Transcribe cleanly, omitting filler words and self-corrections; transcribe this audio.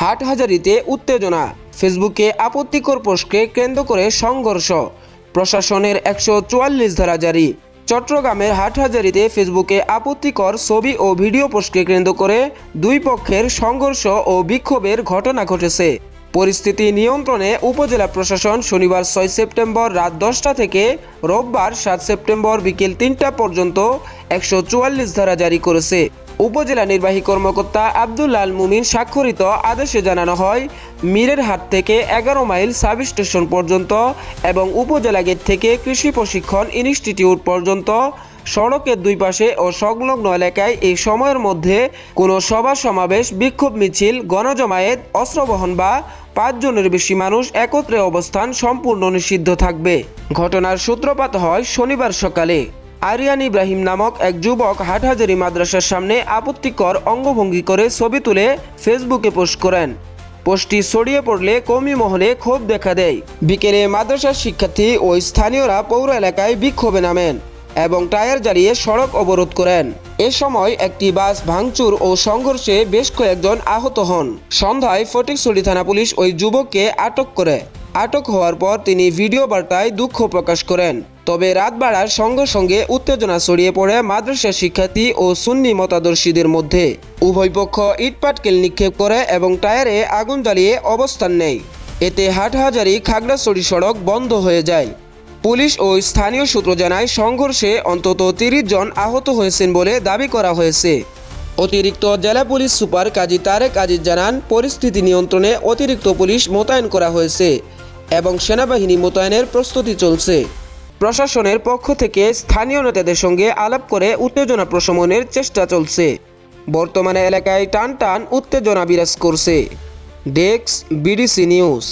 হাটহাজারীতে উত্তেজনা, ফেসবুকে আপত্তিকর পোস্টকে কেন্দ্র করে সংঘর্ষ, প্রশাসনের 144 ধারা জারি। চট্টগ্রামের হাটহাজারীতে ফেসবুকে আপত্তিকর ছবি ও ভিডিও পোস্টকে কেন্দ্র করে দুই পক্ষের সংঘর্ষ ও বিক্ষোভের ঘটনা ঘটেছে। পরিস্থিতি নিয়ন্ত্রণে উপজেলা প্রশাসন শনিবার 6 সেপ্টেম্বর রাত 10টা থেকে রোববার 7 সেপ্টেম্বর বিকেল 3টা পর্যন্ত 144 ধারা জারি করেছে। উপজেলা নির্বাহী কর্মকর্তা আব্দুল আল মুমিন স্বাক্ষরিত আদেশে জানানো হয়, মিরের হাট থেকে 11 মাইল সাব স্টেশন পর্যন্ত এবং উপজেলা গেট থেকে কৃষি প্রশিক্ষণ ইনস্টিটিউট পর্যন্ত সড়কের দুই পাশে ও সংলগ্ন এলাকায় এই সময়ের মধ্যে কোনো সভা সমাবেশ, বিক্ষোভ মিছিল, গণজমায়েত, অস্ত্র বহন বা 5 জনের বেশি মানুষ একত্রে অবস্থান সম্পূর্ণ নিষিদ্ধ থাকবে। ঘটনার সূত্রপাত হয় শনিবার সকালে। আরিয়ান ইব্রাহিম নামক এক যুবক হাটহাজারী মাদ্রাসার সামনে আপত্তিকর অঙ্গভঙ্গি করে ছবি তুলে ফেসবুকে পোস্ট করেন। পোস্টটি ছড়িয়ে পড়লে কওমি মহলে ক্ষোভ দেখা দেয়। বিকেলে মাদ্রাসার শিক্ষার্থী ও স্থানীয়রা পৌর এলাকায় বিক্ষোভে নামেন এবং টায়ার জ্বালিয়ে সড়ক অবরোধ করেন। এ সময় একটি বাস ভাঙচুর ও সংঘর্ষে বেশ কয়েকজন আহত হন। সন্ধ্যায় ফটিকছড়ি থানা পুলিশ ওই যুবককে আটক করে। আটক হওয়ার পর তিনি ভিডিও বার্তায় দুঃখ প্রকাশ করেন। তবে রাত বাড়ার সঙ্গে সঙ্গে উত্তেজনা ছড়িয়ে পড়ে মাদ্রাসার শিক্ষার্থী ও সুন্নি মতাদর্শীদের মধ্যে। উভয় পক্ষ ইটপাটকেল নিক্ষেপ করে এবং টায়ারে আগুন জ্বালিয়ে অবস্থান নেয়। এতে হাটহাজারী খাগড়াছড়ি সড়ক বন্ধ হয়ে যায়। পুলিশ ও স্থানীয় সূত্র জানায়, সংঘর্ষে অন্তত 30 জন আহত হয়েছেন বলে দাবি করা হয়েছে। অতিরিক্ত জেলা পুলিশ সুপার কাজী তারেক আজিজ জানান, পরিস্থিতি নিয়ন্ত্রণে অতিরিক্ত পুলিশ মোতায়েন করা হয়েছে এবং সেনাবাহিনী মোতায়েনের প্রস্তুতি চলছে। প্রশাসনের পক্ষ থেকে স্থানীয় নেতাদের সঙ্গে আলাপ করে উত্তেজনা প্রশমনের চেষ্টা চলছে। বর্তমানে এলাকায় টান টান উত্তেজনা বিরাজ করছে। Desk, BDC news.